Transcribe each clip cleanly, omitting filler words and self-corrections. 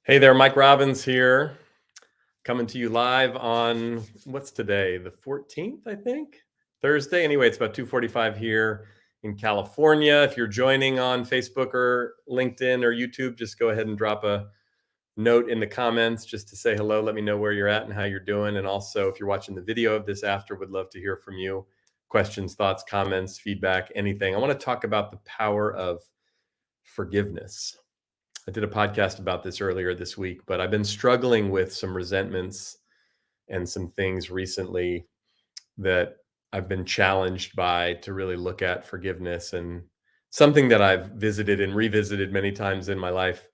Hey there, Mike Robbins here, coming to you live on what's today, the 14th, I think, Thursday. Anyway, it's about 2:45 here in California. If you're joining on Facebook or LinkedIn or YouTube, just go ahead and drop a note in the comments just to say hello. Let me know where you're at and how you're doing. And also, if you're watching the video of this after, would love to hear from you. Questions, thoughts, comments, feedback, anything. I want to talk about the power of forgiveness. I did a podcast about this earlier this week, but I've been struggling with some resentments and some things recently that I've been challenged by to really look at forgiveness, and something that I've visited and revisited many times in my life.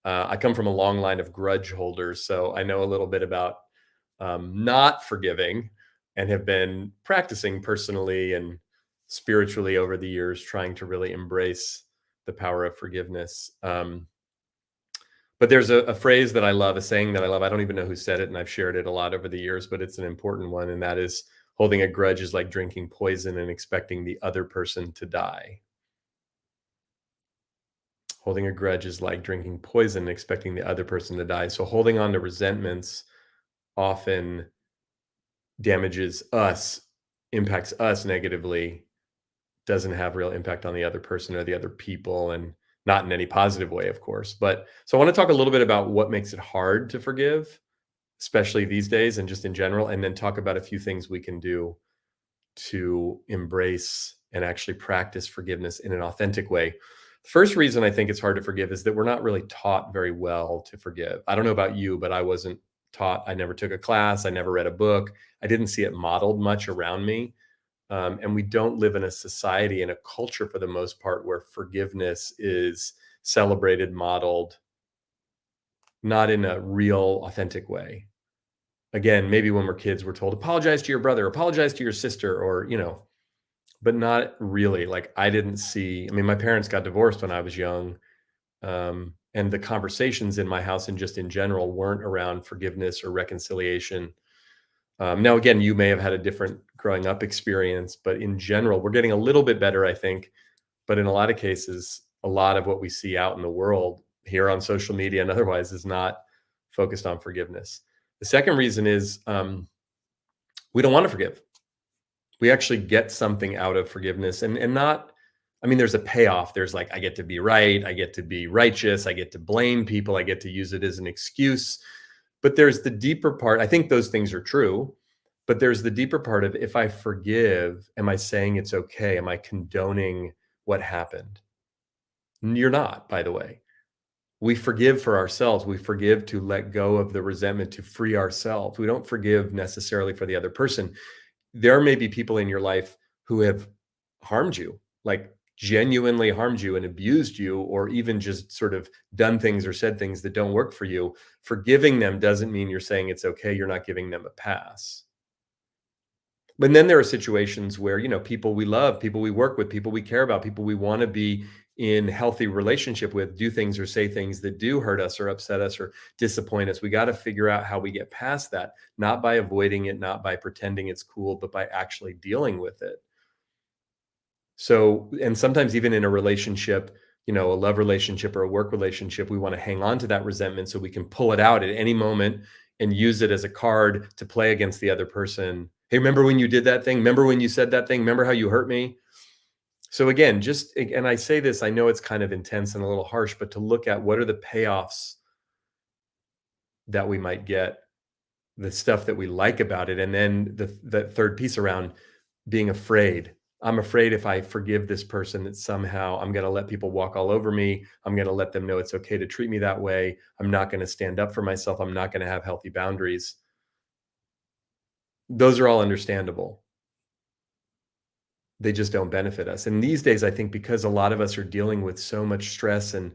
I come from a long line of grudge holders, so I know a little bit about not forgiving, and have been practicing personally and spiritually over the years, trying to really embrace the power of forgiveness. But there's a phrase that I love, a saying that I love. I don't even know who said it, and I've shared it a lot over the years, but it's an important one. And that is, holding a grudge is like drinking poison and expecting the other person to die. Holding a grudge is like drinking poison and expecting the other person to die. So holding on to resentments often damages us, impacts us negatively, doesn't have real impact on the other person or the other people, and not in any positive way, of course. But so I want to talk a little bit about what makes it hard to forgive, especially these days and just in general, and then talk about a few things we can do to embrace and actually practice forgiveness in an authentic way. The first reason I think it's hard to forgive is that we're not really taught very well to forgive. I don't know about you, but I wasn't taught. I never took a class, I never read a book, I didn't see it modeled much around me. And we don't live in a society and a culture, for the most part, where forgiveness is celebrated, modeled, not in a real, authentic way. Again, maybe when we're kids, we're told, apologize to your brother, apologize to your sister, or, but not really. Like, I didn't see, I mean, my parents got divorced when I was young. And the conversations in my house and just in general weren't around forgiveness or reconciliation. Now, again, you may have had a different growing up experience, but in general, we're getting a little bit better, I think. But in a lot of cases, a lot of what we see out in the world, here on social media and otherwise, is not focused on forgiveness. The second reason is we don't want to forgive. We actually get something out of forgiveness, and not, I mean, there's a payoff. There's like, I get to be right, I get to be righteous, I get to blame people, I get to use it as an excuse. But there's the deeper part. I think those things are true, but there's the deeper part of, if I forgive, am I saying it's okay? Am I condoning what happened? You're not, by the way. We forgive for ourselves. We forgive to let go of the resentment, to free ourselves. We don't forgive necessarily for the other person. There may be people in your life who have harmed you, like genuinely harmed you and abused you, or even just sort of done things or said things that don't work for you. Forgiving them doesn't mean you're saying it's okay. You're not giving them a pass. But then there are situations where, people we love, people we work with, people we care about, people we want to be in healthy relationship with, do things or say things that do hurt us or upset us or disappoint us. We got to figure out how we get past that, not by avoiding it, not by pretending it's cool, but by actually dealing with it. So, and sometimes even in a relationship, a love relationship or a work relationship, we want to hang on to that resentment so we can pull it out at any moment and use it as a card to play against the other person. Hey, remember when you did that thing? Remember when you said that thing? Remember how you hurt me? So again, and I say this, I know it's kind of intense and a little harsh, but to look at what are the payoffs that we might get, the stuff that we like about it, and then the third piece around being afraid. I'm afraid if I forgive this person that somehow I'm going to let people walk all over me. I'm going to let them know it's okay to treat me that way. I'm not going to stand up for myself. I'm not going to have healthy boundaries. Those are all understandable. They just don't benefit us. And these days, I think because a lot of us are dealing with so much stress and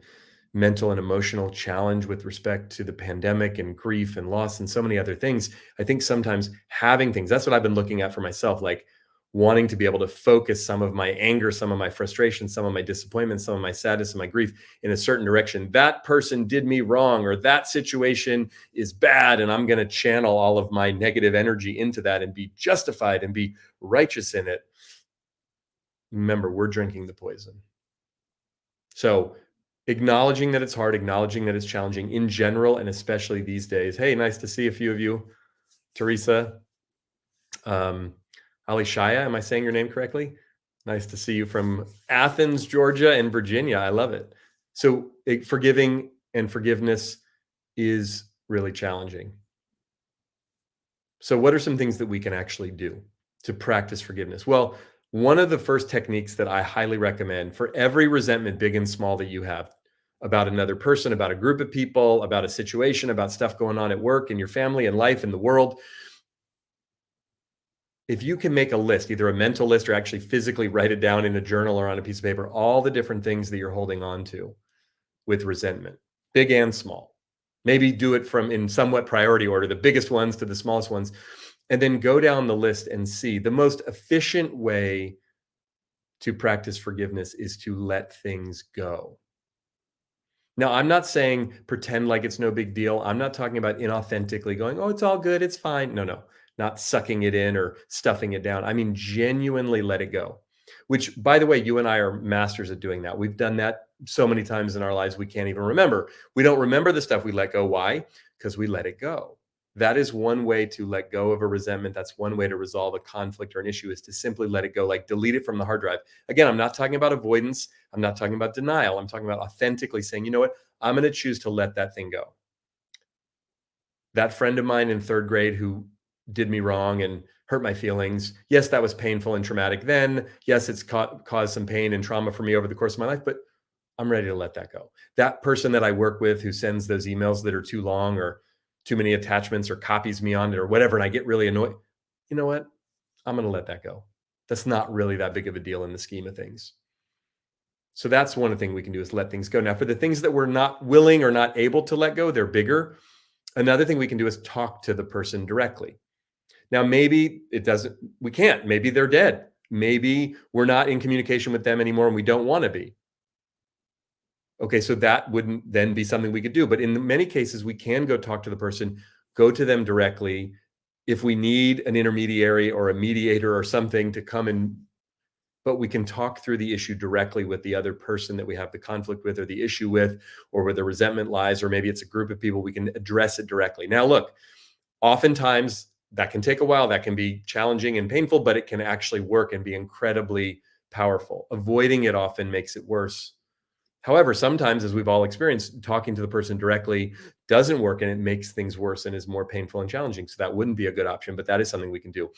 mental and emotional challenge with respect to the pandemic and grief and loss and so many other things, I think sometimes having things, that's what I've been looking at for myself, like wanting to be able to focus some of my anger, some of my frustration, some of my disappointment, some of my sadness and my grief in a certain direction. That person did me wrong, or that situation is bad, and I'm going to channel all of my negative energy into that and be justified and be righteous in it. Remember, we're drinking the poison. So Acknowledging that it's hard, acknowledging that it's challenging in general, and especially these days. Hey, nice to see a few of you. Teresa, um, Ali Shaya, am I saying your name correctly? Nice to see you from Athens, Georgia, and Virginia. I love it. So, forgiving and forgiveness is really challenging. So, what are some things that we can actually do to practice forgiveness? Well, one of the first techniques that I highly recommend for every resentment, big and small, that you have about another person, about a group of people, about a situation, about stuff going on at work, in your family, in life, in the world, if you can make a list, either a mental list or actually physically write it down in a journal or on a piece of paper, all the different things that you're holding on to with resentment, big and small. Maybe do it from in somewhat priority order, the biggest ones to the smallest ones, and then go down the list and see the most efficient way to practice forgiveness is to let things go. Now, I'm not saying pretend like it's no big deal. I'm not talking about inauthentically going, oh, it's all good. It's fine. No, no, not sucking it in or stuffing it down. I mean, genuinely let it go, which, by the way, you and I are masters at doing that. We've done that so many times in our lives, we can't even remember. We don't remember the stuff we let go. Why? Because we let it go. That is one way to let go of a resentment. That's one way to resolve a conflict or an issue, is to simply let it go, like delete it from the hard drive. Again, I'm not talking about avoidance. I'm not talking about denial. I'm talking about authentically saying, you know what? I'm going to choose to let that thing go. That friend of mine in third grade who did me wrong and hurt my feelings. Yes, that was painful and traumatic then. Yes, it's caused some pain and trauma for me over the course of my life, but I'm ready to let that go. That person that I work with who sends those emails that are too long or too many attachments or copies me on it or whatever, and I get really annoyed. You know what? I'm going to let that go. That's not really that big of a deal in the scheme of things. So that's one thing we can do, is let things go. Now, for the things that we're not willing or not able to let go, they're bigger. Another thing we can do is talk to the person directly. Now, maybe we can't. Maybe they're dead. Maybe we're not in communication with them anymore and we don't want to be. Okay, so that wouldn't then be something we could do. But in many cases, we can go talk to the person, go to them directly. If we need an intermediary or a mediator or something to come in, but we can talk through the issue directly with the other person that we have the conflict with or the issue with, or where the resentment lies, or maybe it's a group of people, we can address it directly. Now, look, oftentimes that can take a while, that can be challenging and painful, but it can actually work and be incredibly powerful. Avoiding it often makes it worse. However, sometimes, as we've all experienced, talking to the person directly doesn't work and it makes things worse and is more painful and challenging. So that wouldn't be a good option, but that is something we can do.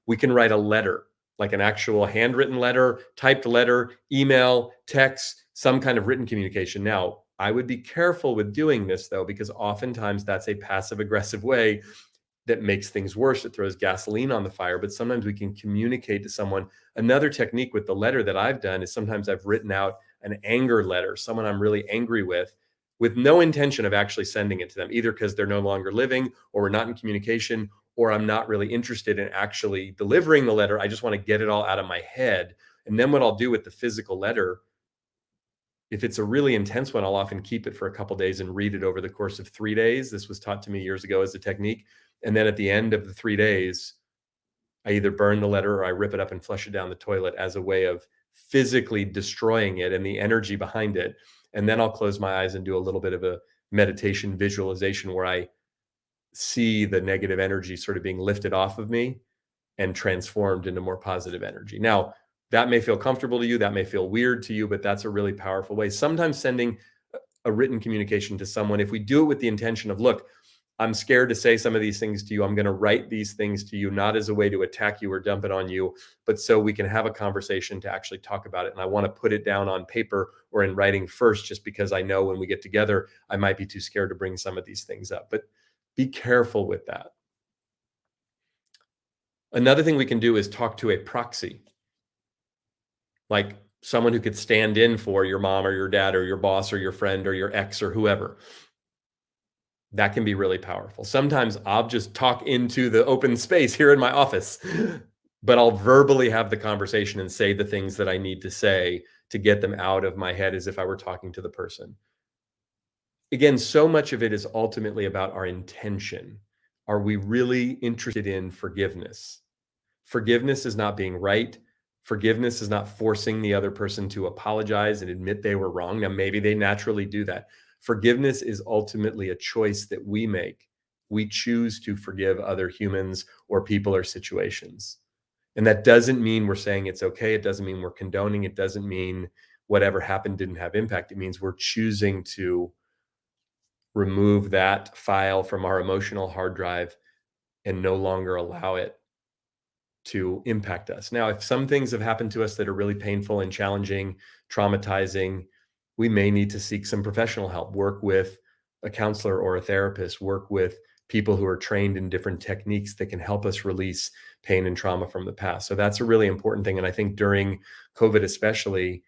We can write a letter, like an actual handwritten letter, typed letter, email, text, some kind of written communication. Now, I would be careful with doing this, though, because oftentimes that's a passive aggressive way that makes things worse. It throws gasoline on the fire, but sometimes we can communicate to someone. Another technique with the letter that I've done is sometimes I've written out an anger letter, someone I'm really angry with no intention of actually sending it to them, either because they're no longer living or we're not in communication, or I'm not really interested in actually delivering the letter. I just want to get it all out of my head. And then what I'll do with the physical letter, if it's a really intense one, I'll often keep it for a couple days and read it over the course of 3 days. This was taught to me years ago as a technique. And then at the end of the 3 days, I either burn the letter or I rip it up and flush it down the toilet as a way of physically destroying it and the energy behind it. And then I'll close my eyes and do a little bit of a meditation visualization where I see the negative energy sort of being lifted off of me and transformed into more positive energy. Now, that may feel comfortable to you, that may feel weird to you, but that's a really powerful way. Sometimes sending a written communication to someone, if we do it with the intention of, look, I'm scared to say some of these things to you. I'm going to write these things to you, not as a way to attack you or dump it on you, but so we can have a conversation to actually talk about it. And I want to put it down on paper or in writing first, just because I know when we get together, I might be too scared to bring some of these things up. But be careful with that. Another thing we can do is talk to a proxy, like someone who could stand in for your mom or your dad or your boss or your friend or your ex or whoever. That can be really powerful. Sometimes I'll just talk into the open space here in my office, but I'll verbally have the conversation and say the things that I need to say to get them out of my head as if I were talking to the person. Again, so much of it is ultimately about our intention. Are we really interested in forgiveness? Forgiveness is not being right. Forgiveness is not forcing the other person to apologize and admit they were wrong. Now, maybe they naturally do that. Forgiveness is ultimately a choice that we make. We choose to forgive other humans or people or situations. And that doesn't mean we're saying it's okay. It doesn't mean we're condoning. It doesn't mean whatever happened didn't have impact. It means we're choosing to remove that file from our emotional hard drive and no longer allow it to impact us. Now, if some things have happened to us that are really painful and challenging, traumatizing, we may need to seek some professional help, work with a counselor or a therapist, work with people who are trained in different techniques that can help us release pain and trauma from the past. So that's a really important thing. And I think during COVID, especially,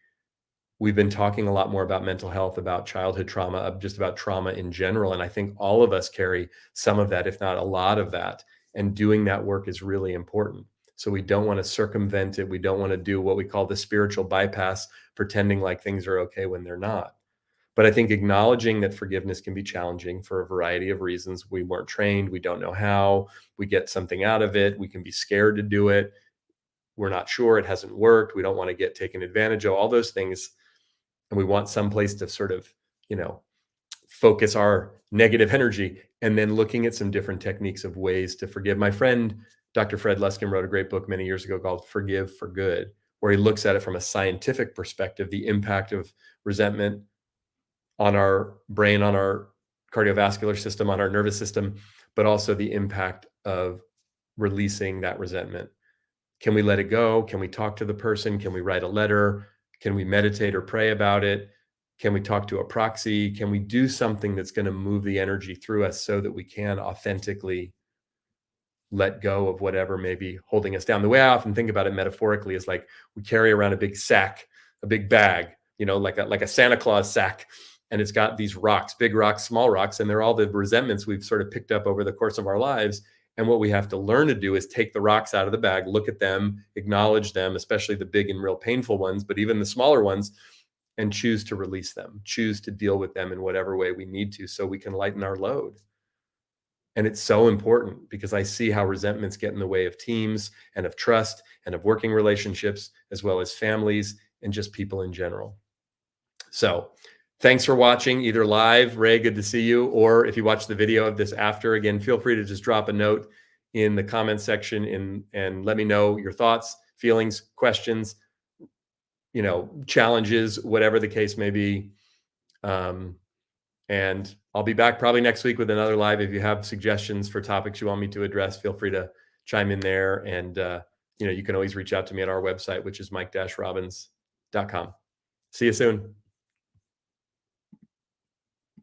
we've been talking a lot more about mental health, about childhood trauma, just about trauma in general. And I think all of us carry some of that, if not a lot of that. And doing that work is really important. So we don't want to circumvent it. We don't want to do what we call the spiritual bypass, pretending like things are okay when they're not. But I think acknowledging that forgiveness can be challenging for a variety of reasons. We weren't trained, we don't know how, we get something out of it, we can be scared to do it, we're not sure, it hasn't worked, we don't want to get taken advantage of, all those things. And we want some place to sort of, you know, focus our negative energy, and then looking at some different techniques of ways to forgive. My friend Dr. Fred Luskin wrote a great book many years ago called Forgive for Good, where he looks at it from a scientific perspective, the impact of resentment on our brain, on our cardiovascular system, on our nervous system, but also the impact of releasing that resentment. Can we let it go? Can we talk to the person? Can we write a letter? Can we meditate or pray about it? Can we talk to a proxy? Can we do something that's going to move the energy through us so that we can authentically let go of whatever may be holding us down? The way I often think about it metaphorically is like we carry around a big sack, a big bag, you know, like a Santa Claus sack, and it's got these rocks, big rocks, small rocks, and they're all the resentments we've sort of picked up over the course of our lives. And what we have to learn to do is take the rocks out of the bag, look at them, acknowledge them, especially the big and real painful ones, but even the smaller ones, and choose to release them, choose to deal with them in whatever way we need to so we can lighten our load. And it's so important because I see how resentments get in the way of teams and of trust and of working relationships, as well as families and just people in general. So thanks for watching, either live, Ray, good to see you, or if you watch the video of this after, again, feel free to just drop a note in the comment section and let me know your thoughts, feelings, questions, you know, challenges, whatever the case may be. And I'll be back probably next week with another live. If you have suggestions for topics you want me to address, feel free to chime in there. And, you know, you can always reach out to me at our website, which is mike-robbins.com. See you soon.